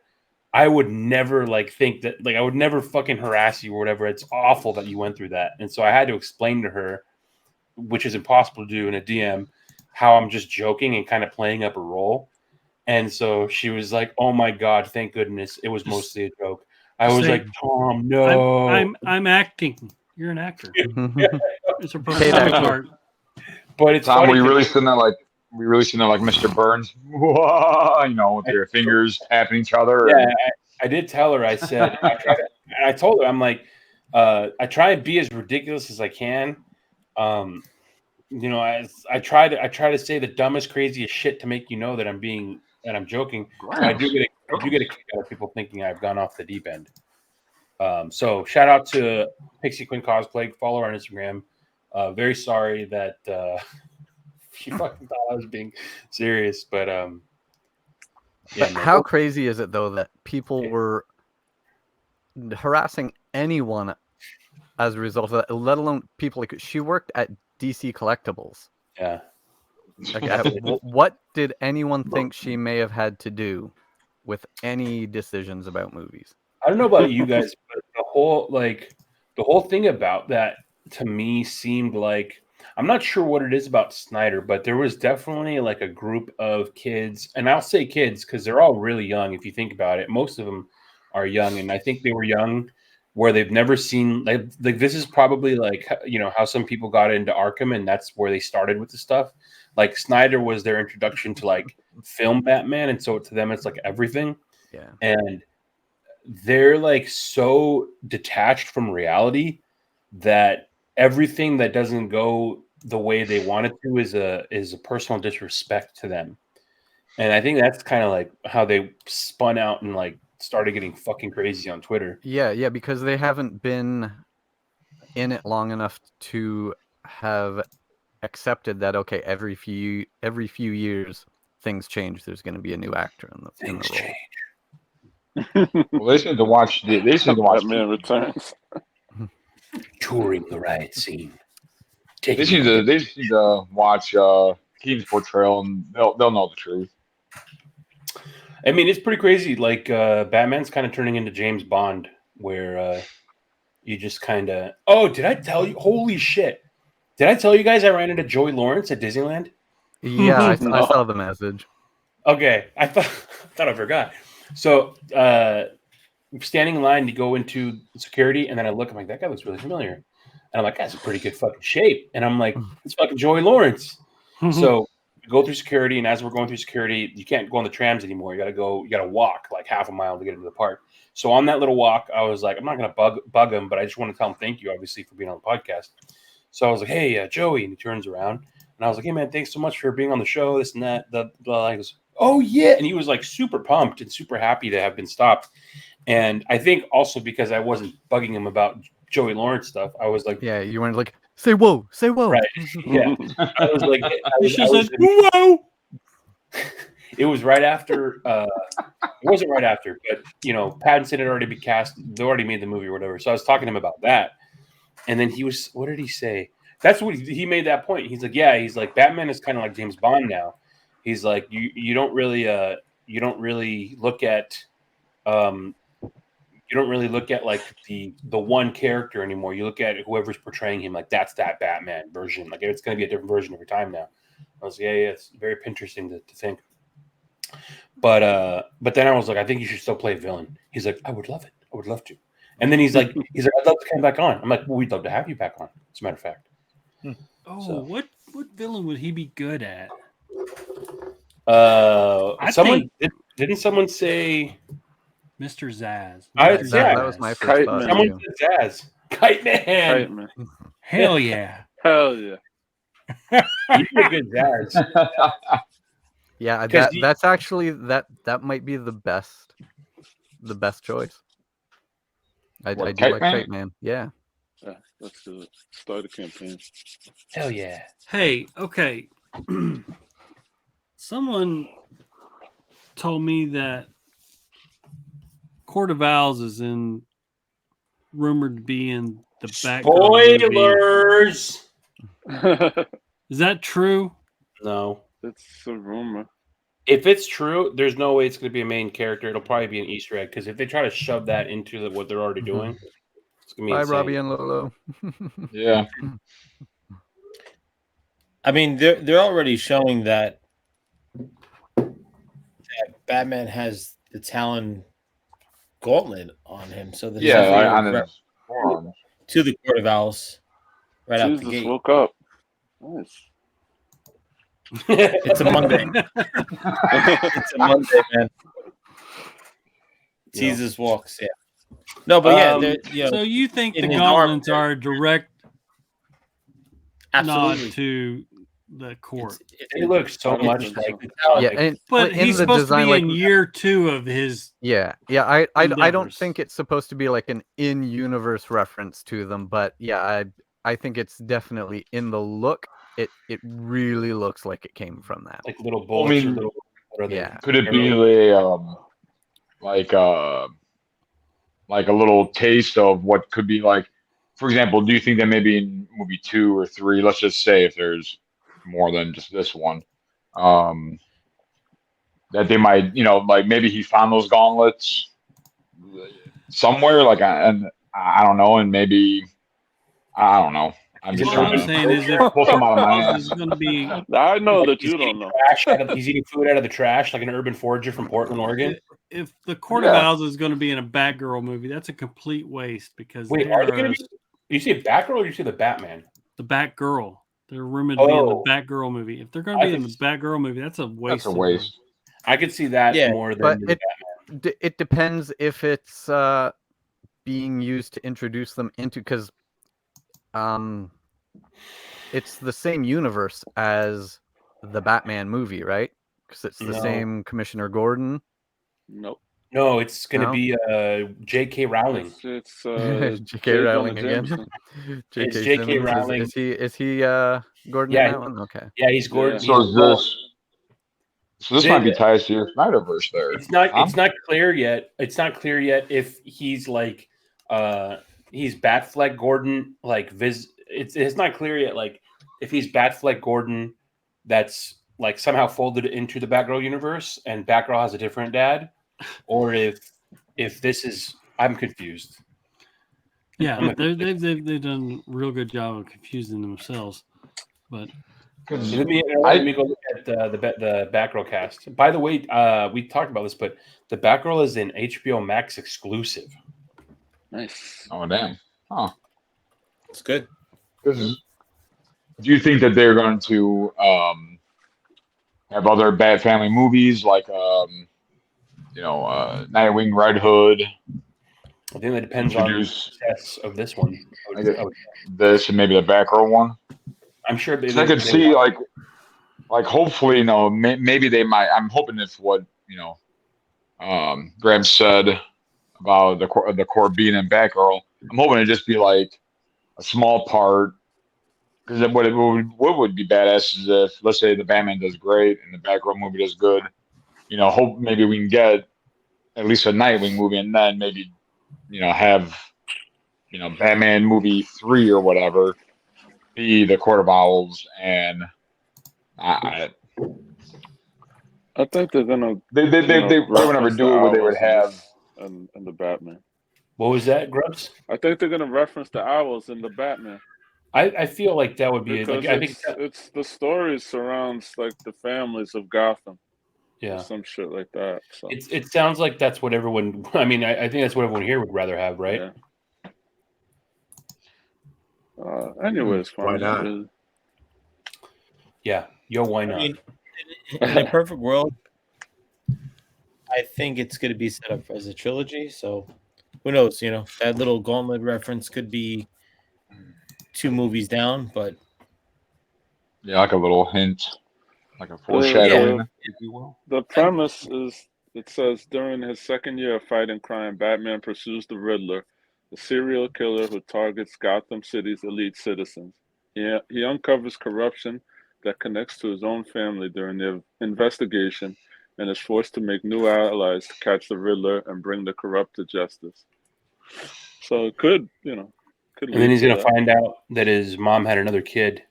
I would never think that, I would never fucking harass you or whatever. It's awful that you went through that. And so I had to explain to her, which is impossible to do in a DM, how I'm just joking and kind of playing up a role. And so she was like, oh my God, thank goodness. It was mostly a joke. I was like, Tom, no. I'm acting. You're an actor. Yeah. It's a persona part. But it's Tom, funny were you to really me. sitting there like? Were you really sitting there like Mr. Burns? Whoa, you know, with your fingers tapping each other. Yeah, And... I did tell her. I said, I told her, I'm like, I try and be as ridiculous as I can. You know, I try to say the dumbest, craziest shit to make you know that I'm joking. But I do get a kick out of people thinking I've gone off the deep end. So shout out to Pixie Quinn Cosplay. Follow her on Instagram. Very sorry that she fucking thought I was being serious, but But how crazy is it though that people were harassing anyone as a result of that, let alone people like she worked at DC Collectibles. Yeah. Like, what did anyone think she may have had to do with any decisions about movies? I don't know about you guys, but the whole thing about that to me seemed like, I'm not sure what it is about Snyder, but there was definitely like a group of kids, and I'll say kids because they're all really young. If you think about it, most of them are young, and I think they were young where they've never seen like this is probably like, you know, how some people got into Arkham, and that's where they started with the stuff. Like Snyder was their introduction to like film Batman, and so to them it's like everything. Yeah, and they're like so detached from reality that everything that doesn't go the way they want it to is a personal disrespect to them. And I think that's kind of like how they spun out and like started getting fucking crazy on Twitter. Yeah, because they haven't been in it long enough to have accepted that okay, every few years things change. There's going to be a new actor in the role. Well, they seem to watch. They seem to watch. Batman Returns. Touring the riot scene. They seem to watch Keaton's portrayal, and they'll know the truth. I mean, it's pretty crazy. Like Batman's kind of turning into James Bond, where you just kind of. Oh, did I tell you? Holy shit! Did I tell you guys I ran into Joey Lawrence at Disneyland? Yeah, I saw the message. Okay, I thought I forgot. So, standing in line to go into security, and then I look, I'm like, that guy looks really familiar. And I'm like, that's a pretty good fucking shape. And I'm like, it's fucking Joey Lawrence. So we go through security, and as we're going through security, you can't go on the trams anymore. You gotta walk like half a mile to get into the park. So on that little walk, I was like, I'm not gonna bug him, but I just want to tell him thank you, obviously, for being on the podcast. So I was like, hey, Joey, and he turns around, and I was like, hey man, thanks so much for being on the show, this and that. He goes, oh yeah, and he was like super pumped and super happy to have been stopped. And I think also because I wasn't bugging him about Joey Lawrence stuff, I was like, yeah, you weren't like, say whoa, right? Yeah, I was like, whoa. It was right after. It wasn't right after, but you know, Pattinson had already been cast. They already made the movie or whatever. So I was talking to him about that, and then he was, what did he say? That's what he made that point. He's like, yeah, he's like, Batman is kind of like James Bond now. He's like, you don't really look at like the one character anymore. You look at whoever's portraying him, like that's that Batman version. Like it's going to be a different version every time now. I was like, yeah, it's very interesting to think. But then I was like, I think you should still play a villain. He's like, I would love it. I would love to. And then he's like, I'd love to come back on. I'm like, well, we'd love to have you back on. As a matter of fact. Oh, So. what villain would he be good at? Didn't someone say Mr. Zaz? That was my first thought. Someone said Zaz. Kite Man. Kite Man. Hell yeah. Hell yeah. He's a good Zaz. Yeah, that's actually that might be the best choice. I do like Kite Man. Yeah. Yeah, let's do it. Start a campaign. Hell yeah. Hey, okay. Someone told me that Court of Owls is rumored to be in the background. Spoilers. Is that true? No. It's a rumor. If it's true, there's no way it's going to be a main character. It'll probably be an Easter egg because if they try to shove that into what they're already doing, it's going to be insane. Robbie and Lolo. Yeah. I mean, they're already showing that Batman has the Talon gauntlet on him. So on his forearms. to the Court of Owls right out the Jesus gate. woke up. Nice. It's a Monday. It's a Monday, man. Jesus walks. Yeah. No, but so you think the in his gauntlets arm, are a direct Absolutely. nod to the court? It looks so much like but in he's the supposed design, to be like, in year 2 of his. I don't endeavors. think it's supposed to be like an in-universe reference to them, but I think it's definitely in the look. It really looks like it came from that. Like little bullets. Could it be like a little taste of what could be like? For example, do you think that maybe in movie 2 or 3, let's just say if there's more than just this one, that they might, like maybe he found those gauntlets somewhere, like, and I don't know, and maybe I don't know. I'm just trying to pull some out of my ass. I know that you don't know. He's eating food out of the trash, like an urban forager from Portland, Oregon. If the Court of Owls is going to be in a Batgirl movie, that's a complete waste because wait, are they going to be? Do you see a Batgirl or do you see the Batman? The Batgirl. They're rumored to be in the Batgirl movie. If they're going to be in the Batgirl movie, that's a waste. That's a waste. I could see that more than but it depends if it's being used to introduce them into, because it's the same universe as the Batman movie, right? Because it's the same Commissioner Gordon. Nope. No, it's going to be J.K. Rowling. It's J.K. Rowling again. It's J.K. Rowling. Is he Gordon in that one? Okay. Yeah, he's Gordon. So this might be tied to your Snyderverse there. It's not clear yet. It's not clear yet if he's like he's Batfleck Gordon, like it's not clear yet, like if he's Batfleck Gordon that's like somehow folded into the Batgirl universe and Batgirl has a different dad, or if this is, I'm confused. Yeah, they've done a real good job of confusing themselves. But let me go look at the Batgirl cast. By the way, we talked about this, but the Batgirl is an HBO Max exclusive. Nice. Oh damn! Huh. It's good. Do you think that they're going to have other Bat Family movies like Nightwing, Red Hood? I think that depends on the success of this one. This and maybe the Batgirl one. I'm sure. I could see like hopefully, maybe they might. I'm hoping if what Graham said about the core being in Batgirl, I'm hoping it just be like a small part. Because what would be badass is if, let's say, the Batman does great and the Batgirl movie does good. Hope maybe we can get at least a Nightwing movie, and then maybe have Batman movie 3 or whatever be the Court of Owls, and I think they're gonna. They would never do it where they would have and the Batman. What was that, Grubbs? I think they're gonna reference the owls in the Batman. I feel like that would be because I think it's the story surrounds like the families of Gotham. Yeah, some shit like that. So it sounds like that's what everyone. I mean, I think that's what everyone here would rather have, right? Yeah. Anyways, why not? Yeah, why not? I mean, in a perfect world, I think it's going to be set up as a trilogy. So who knows? That little gauntlet reference could be 2 movies down, but like a little hint, like a foreshadowing, if you will. The premise is, it says, during his second year of fighting crime, Batman pursues the Riddler, the serial killer who targets Gotham City's elite citizens. He uncovers corruption that connects to his own family during the investigation and is forced to make new allies to catch the Riddler and bring the corrupt to justice. So it could, and then he's going to find out that his mom had another kid.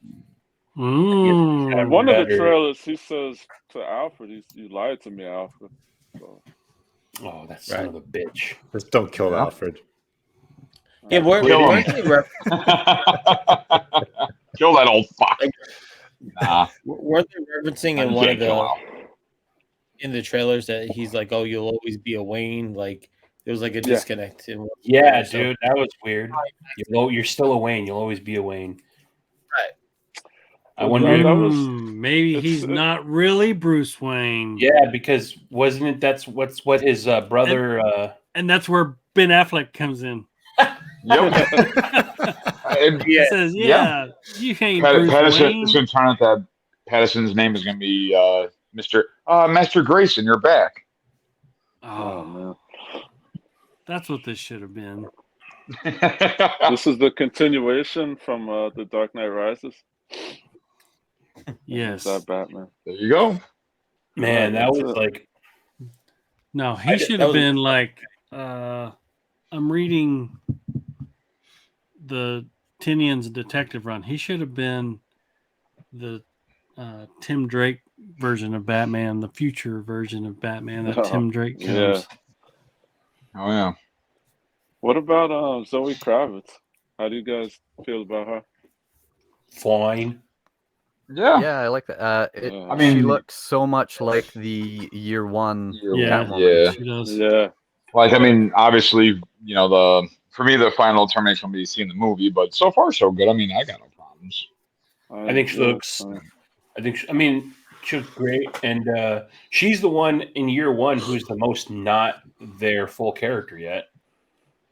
One of the trailers, he says to Alfred, "You lied to me, Alfred." So. Oh, that son of a bitch! Just don't kill Alfred. Yeah, weren't they kill that old fuck? Nah. Weren't they referencing in one of the trailers that he's like, "Oh, you'll always be a Wayne," like There was like a disconnect. Yeah, dude, that was weird. You're still a Wayne. You'll always be a Wayne. Right. I wonder. Maybe he's not really Bruce Wayne. Yeah, because wasn't it? That's what his brother. And that's where Ben Affleck comes in. Yep. He says, "Yeah, you ain't Bruce Wayne." Pattinson turn out that Pattinson's name is going to be Master Grayson. You're back. Oh man, that's what this should have been. This is the continuation from The Dark Knight Rises. Yes, that Batman. There you go. Man, that was like. No, he should have been like. I'm reading the Tinian's detective run. He should have been the Tim Drake version of Batman, the future version of Batman that Tim Drake comes. Yeah. Oh yeah. What about Zoe Kravitz? How do you guys feel about her? Fine. Yeah, I like that. I mean, she looks so much like the year one. Yeah, she does. Yeah. Like, I mean, obviously, for me, the final determination will be seeing the movie, but so far, so good. I mean, I got no problems. I think she looks. She looks great, and she's the one in year one who's the most not their full character yet.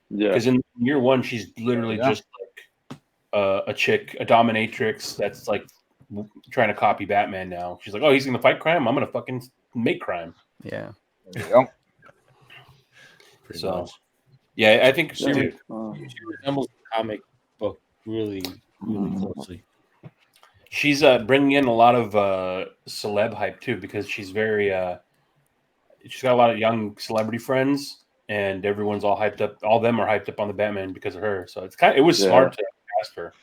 Yeah. Because in year one, she's literally just like a chick, a dominatrix that's like trying to copy Batman now. She's like, oh, he's going to fight crime? I'm going to fucking make crime. Yeah. There you go. So, yeah, I think she resembles the comic book really, really closely. She's bringing in a lot of celeb hype too, because she's very. She's got a lot of young celebrity friends, and everyone's all hyped up. All of them are hyped up on the Batman because of her. So it was smart to ask her.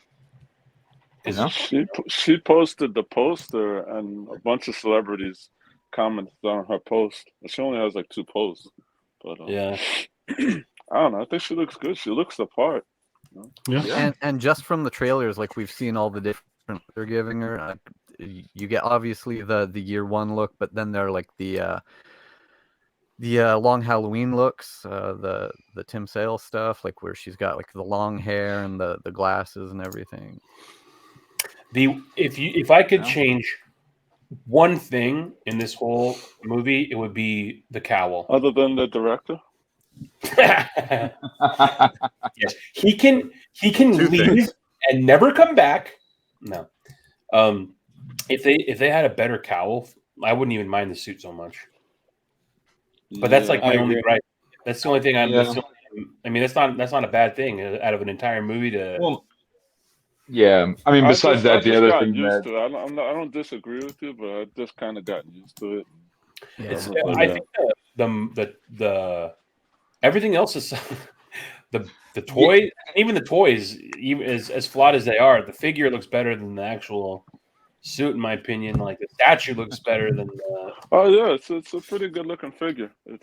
She posted the poster, and a bunch of celebrities commented on her post. She only has like 2 posts, but yeah, I don't know. I think she looks good. She looks the part. Yeah. And just from the trailers, like we've seen all the different they're giving her. You get obviously the year one look, but then they're like the long Halloween looks, the Tim Sale stuff, like where she's got like the long hair and the glasses and everything. If I could change one thing in this whole movie, it would be the cowl. Other than the director. Yes, he can leave and never come back. No, if they had a better cowl, I wouldn't even mind the suit so much. But that's like my only gripe. That's the only thing I mean, that's not a bad thing out of an entire movie to. Well, yeah, I mean, besides that, the other thing that I don't disagree with you, but I just kind of got used to it. Yeah, I think the everything else is the toy, even the toys, even as flawed as they are, the figure looks better than the actual suit, in my opinion. Like the statue looks better than the. Oh yeah, it's a pretty good looking figure. I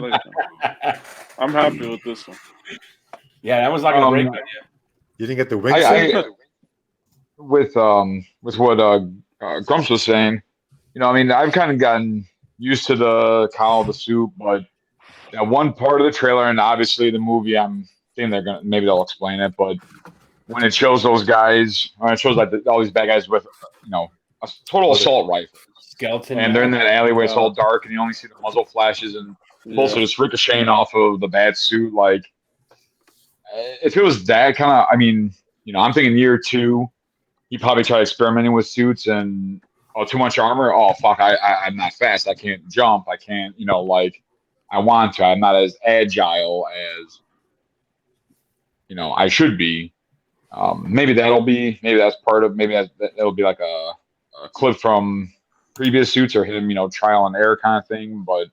like that. I'm happy with this one. Yeah, that was not gonna break. You didn't get the wings. With what Grumps was saying, I mean, I've kind of gotten used to the cowl, the suit, but that one part of the trailer and obviously the movie, I'm thinking maybe they'll explain it, but when it shows those guys, or it shows like all these bad guys with, a total assault rifle, skeleton, and they're in that alleyway, it's all dark, and you only see the muzzle flashes, and also just ricocheting off of the bad suit. Like, if it was that kind of, I mean, I'm thinking year 2, he probably tried experimenting with suits and too much armor. Oh fuck, I'm not fast. I can't jump. I can't, like I want to. I'm not as agile as I should be. Maybe that's part of. Maybe that'll be like a clip from previous suits or him, trial and error kind of thing. But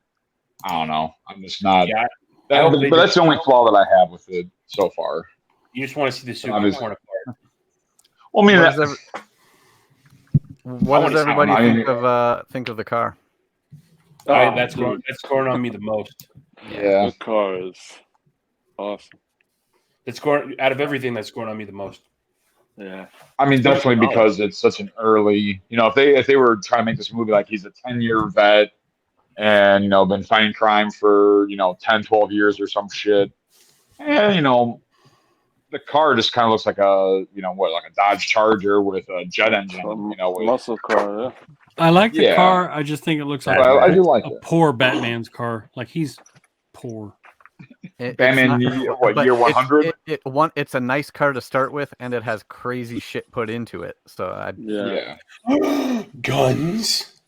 I don't know. I'm just not. Yeah, but that's the only flaw that I have with it so far. You just want to see the suit torn apart. Well, I mean, what does everybody think of the car? That's growing on me the most. Yeah, the car is awesome. It's growing out of everything. That's growing on me the most. Yeah, I mean, definitely because it's such an early. If they were trying to make this movie like he's a 10-year vet, and been fighting crime for 10, 12 years or some shit. And the car just kind of looks like a like a Dodge Charger with a jet engine. With muscle car. Yeah. I like the car. I just think it looks like I do like a it. poor Batman's car. Like he's poor. Batman, year 100? It's a nice car to start with, and it has crazy shit put into it. So guns.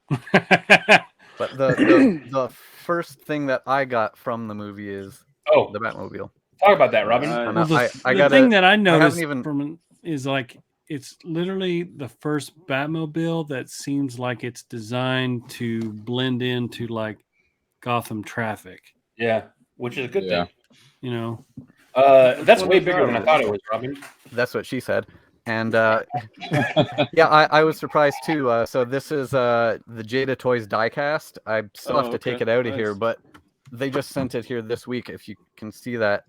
But the first thing that I got from the movie is the Batmobile. Talk about that, Robin. Well, the thing that I noticed is like it's literally the first Batmobile that seems like it's designed to blend into like Gotham traffic. Yeah, which is a good thing. That's way bigger than I thought it was, Robin. That's what she said. And I was surprised too. So this is the Jada Toys diecast. I still have to take it out of here, but they just sent it here this week. If you can see that,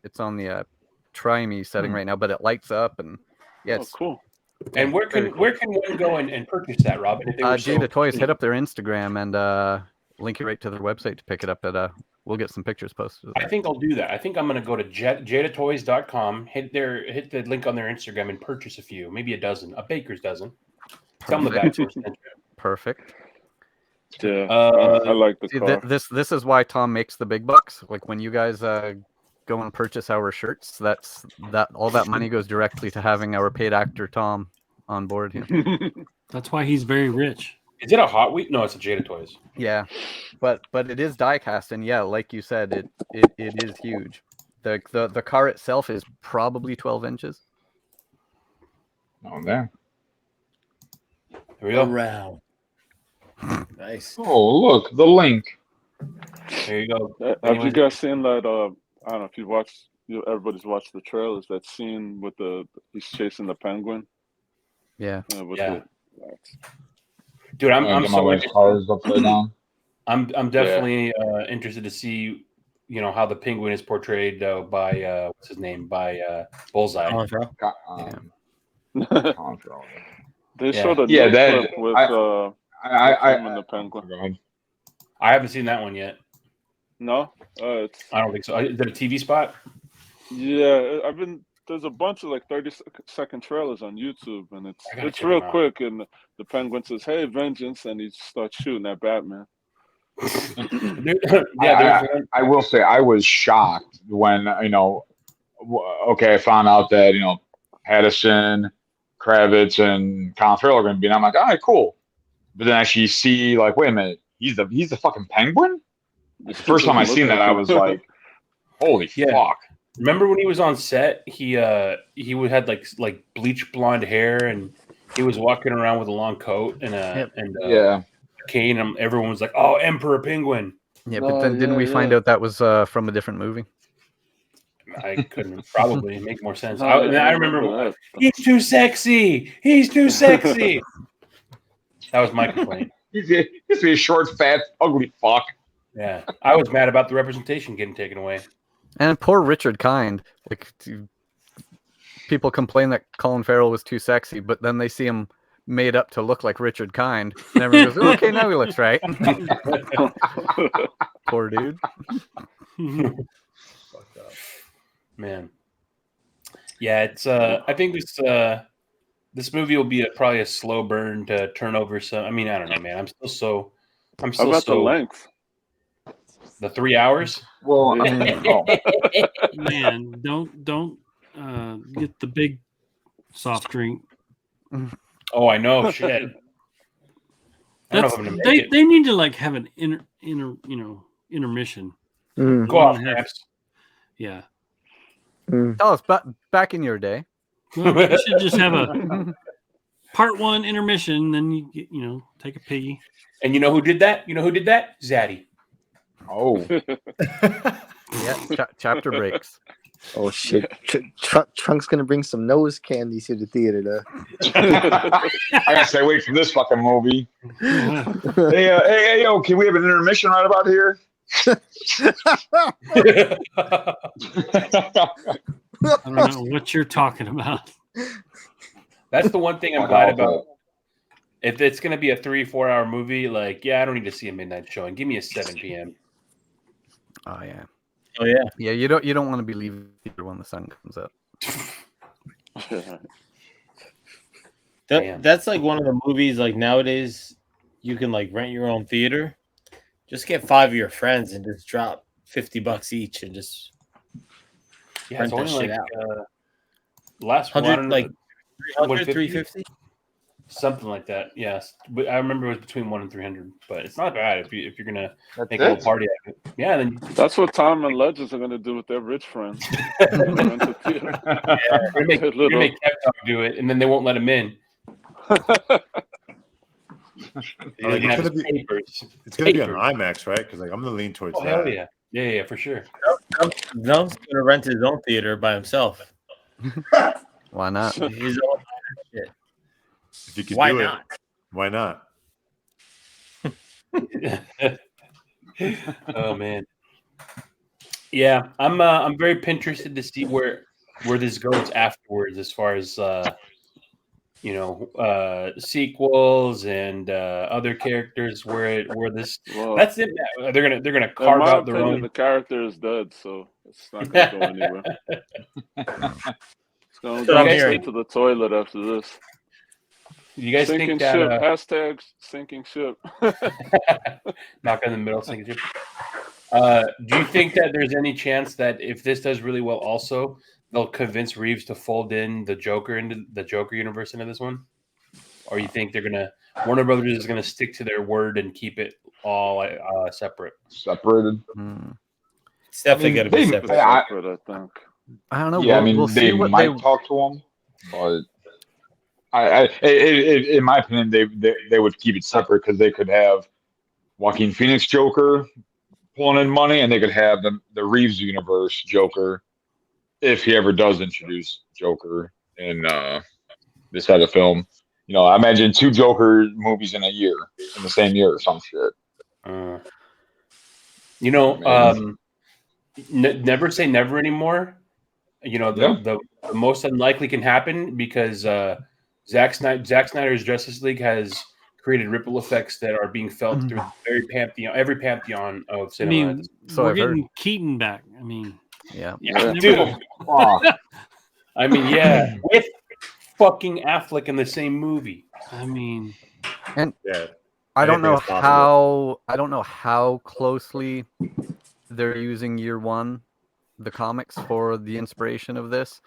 it's on the Try Me setting right now, but it lights up and it's cool. And where can one go and purchase that, Robin? If they were Jada Toys, hit up their Instagram and link it right to their website to pick it up. We'll get some pictures posted. I think I'll do that. I think I'm going to go to jadatoys.com, hit the link on their Instagram, and purchase a few, maybe a dozen, a baker's dozen. Tell them about it. Perfect. Yeah, I like the car. This is why Tom makes the big bucks. Like when you guys go and purchase our shirts, all that money goes directly to having our paid actor Tom on board here. That's why he's very rich. Is it a Hot Wheels? No, it's a Jada Toys. Yeah, but it is die-cast, and yeah, like you said, it is huge. The car itself is probably 12 inches. Oh, there. Here we go. Wow. Nice. Oh, look, the link. There you go. Have you guys seen that? I don't know if you've watched. Everybody's watched the trailers. That scene with he's chasing the penguin. Yeah. Dude, I'm so cars upside down. I'm definitely interested to see how the penguin is portrayed by what's his name, by Bullseye. They showed a clip with him and the penguin. I haven't seen that one yet. No, I don't think so. Is it a TV spot? Yeah, there's a bunch of like 30-second trailers on YouTube, and it's real quick. And the penguin says, "Hey, vengeance!" and he starts shooting at Batman. I will say I was shocked when I found out that Pattinson, Kravitz, and Colin Farrell are going to be, and I'm like, all right, cool. But then actually see like, wait a minute, he's the fucking penguin. The first time I seen that, I was like, holy fuck. Remember when he was on set? He had like bleach blonde hair, and he was walking around with a long coat and a cane, and everyone was like, "Oh, Emperor Penguin." Yeah, but then didn't we find out that was from a different movie? I couldn't probably make more sense. I remember he's too sexy. He's too sexy. That was my complaint. He's a short, fat, ugly fuck. Yeah, I was mad about the representation getting taken away. And poor Richard Kind. Like people complain that Colin Farrell was too sexy, but then they see him made up to look like Richard Kind, and everyone goes, "Okay, now he looks right." Poor dude. Man. Yeah, it's. I think this movie will be probably a slow burn to turn over some. I mean, I don't know, man. I'm still How about the length? The 3 hours? Well, man, don't get the big soft drink. Oh, I know. Shit. They need to like have an intermission. Go off, Naps. Yeah. Tell us back in your day. Well, you should just have a part one intermission, then you take a pee. And you know who did that? Zaddy. Oh. Yeah, chapter breaks. Oh shit! Trunk's gonna bring some nose candies to the theater, though. I gotta stay away from this fucking movie. Hey, yo, can we have an intermission right about here? I don't know what you're talking about. That's the one thing I'm glad about. if it's going to be a 3-4 hour movie, like, yeah, I don't need to see a midnight showing. Give me a 7 p.m. Oh yeah. Oh yeah. Yeah, you don't want to be leaving theater when the sun comes up. That's like one of the movies like nowadays you can like rent your own theater. Just get 5 of your friends and just drop $50 each and just rent that shit out. Last 100 one, like 300, 150? 350? Something like that. Yes, but I remember it was between 100 and 300. But it's not bad if you're gonna make a little party out of it. Yeah, then that's what Tom and Legends are gonna do with their rich friends. Rent a theater. Yeah, you're gonna make Kev do it, and then they won't let him in. It's gonna be on IMAX, right? Because like I'm gonna lean towards that. Hell yeah, yeah, for sure. Nump's gonna rent his own theater by himself. Why not? His own shit. If you could Why do not? it, why not? Oh man, yeah, I'm very interested to see where this goes afterwards, as far as sequels and other characters. Where this that's it. They're gonna carve out their own. The character is dead, so it's not gonna go anywhere. It's gonna go straight to the toilet after this. You guys sinking think that ship, hashtag sinking ship. Knock in the middle, sinking ship. Do you think that there's any chance that if this does really well, also they'll convince Reeves to fold in the Joker into the Joker universe into this one, or you think Warner Brothers is gonna stick to their word and keep it all separated? It's definitely gonna be separate. I think. I don't know. Yeah, we'll they see what might talk to him, but in my opinion, they would keep it separate because they could have Joaquin Phoenix Joker pulling in money, and they could have the Reeves universe Joker if he ever does introduce Joker in this type of film. I imagine 2 Joker movies in a year, in the same year or some shit. Never say never anymore. The most unlikely can happen because Zack Snyder's Justice League has created ripple effects that are being felt through every pantheon of cinema. We're getting Keaton back. I mean, yeah, dude. I mean, yeah, with fucking Affleck in the same movie. I mean, and yeah, I don't know how closely they're using Year One, the comics, for the inspiration of this,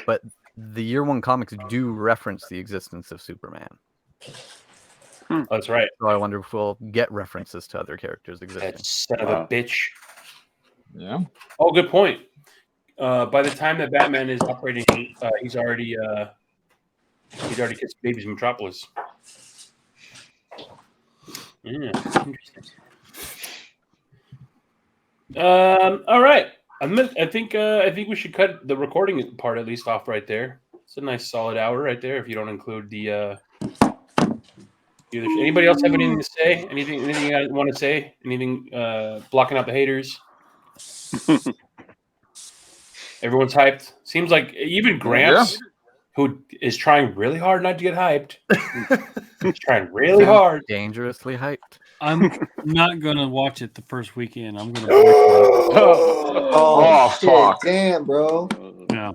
but the Year One comics do reference the existence of Superman. That's right. So I wonder if we'll get references to other characters existing. That son of a bitch. Yeah. Oh, good point. By the time that Batman is operating, he's already kissed babies in Metropolis. Yeah, interesting. All right. I think we should cut the recording part at least off right there. It's a nice solid hour right there. If you don't include the anybody else have anything to say? Anything you want to say? Anything blocking out the haters? Everyone's hyped. Seems like even Gramps, who is trying really hard not to get hyped, he's trying really hard. Dangerously hyped. I'm not gonna watch it the first weekend. I'm gonna. Fuck! Damn, bro. Yeah.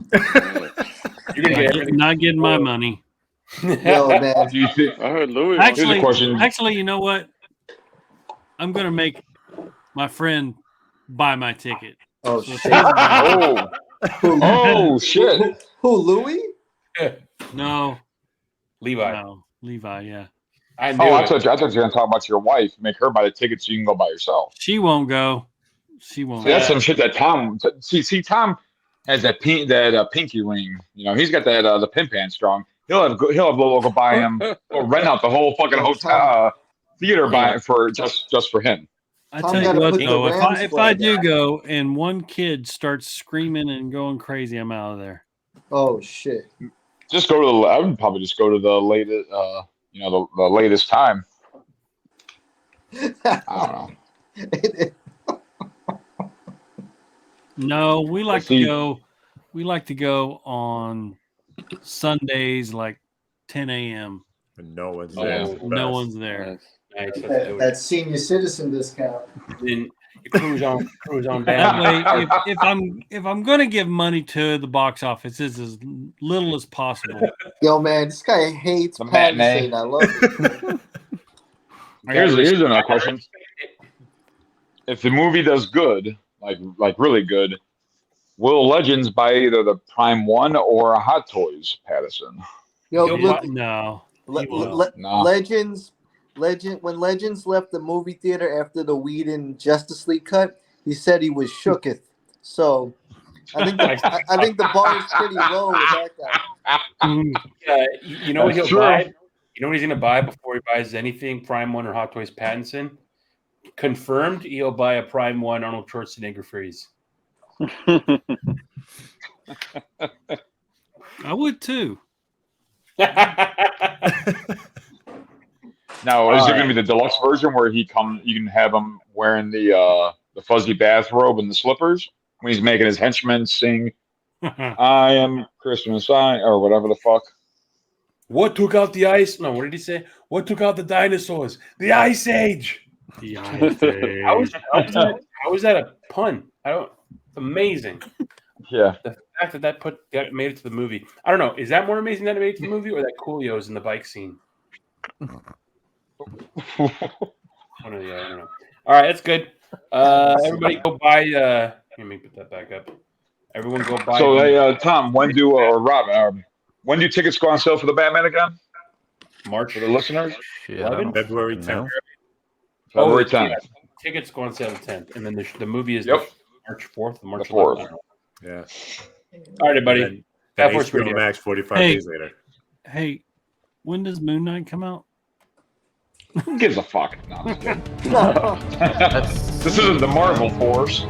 You're gonna not getting my money. Yo, man. I heard Louis. Actually, you know what? I'm gonna make my friend buy my ticket. Oh So shit! Oh shit! Who, Louis? No, Levi. No, Levi. Yeah. I thought you were gonna talk about your wife. Make her buy the ticket so you can go by yourself. She won't go. She won't. See, that's some shit that Tom. See, Tom has that pinky ring. He's got that the pimp hand strong. He'll have Lolo go buy him or rent out the whole fucking hotel theater just for him. I tell you what, though, if I do go and one kid starts screaming and going crazy, I'm out of there. Oh shit! Just go to I would probably just go to the latest. The latest time. I don't know. No, we like to go. We like to go on Sundays, like 10 a.m. But no one's Oh, there. yeah. It's the No best. one's there. Nice. Let's do That, it. that senior citizen discount. Then you cruise on That down. way, if I'm gonna give money to the box office, it's as little as possible. Yo, man, this guy hates The matinee. Pattinson. I love it. Here's another question. If the movie does good, like really good, will Legends buy either the Prime 1 or a Hot Toys Pattinson? Yo, look, No. Nah. When Legends left the movie theater after the Whedon Justice League cut, he said he was shooketh. So I think the bar is pretty low with that guy. You know what That's he'll true. buy? You know what he's going to buy before he buys anything Prime 1 or Hot Toys Pattinson? Confirmed, he'll buy a Prime 1 Arnold Schwarzenegger freeze. I would too. Now, is it going to be the deluxe version where you can have him wearing the fuzzy bathrobe and the slippers when he's making his henchmen sing "I am Christmas," or whatever the fuck? What took out the ice? No, what did he say? What took out the dinosaurs? The Ice Age. The Ice Age. How is that a pun? Amazing. Yeah. The fact that made it to the movie. I don't know. Is that more amazing that it made it to the movie, or that Coolio's in the bike scene? One or the other. I don't know. All right, that's good. Everybody go buy. Let me put that back up. Everyone go buy. So, hey, Tom, when do tickets go on sale for the Batman again? March for the listeners. February 10th. February 10th. Tickets go on sale the 10th, and then the movie is Yep. March 4th. March The 4th. 11th. Yeah. All right, everybody. And Bat then Force HBO Radio. Max 45 Hey. days later. Hey, when does Moon Knight come out? Who gives a fuck? No, I'm just kidding. This isn't the Marvel Force.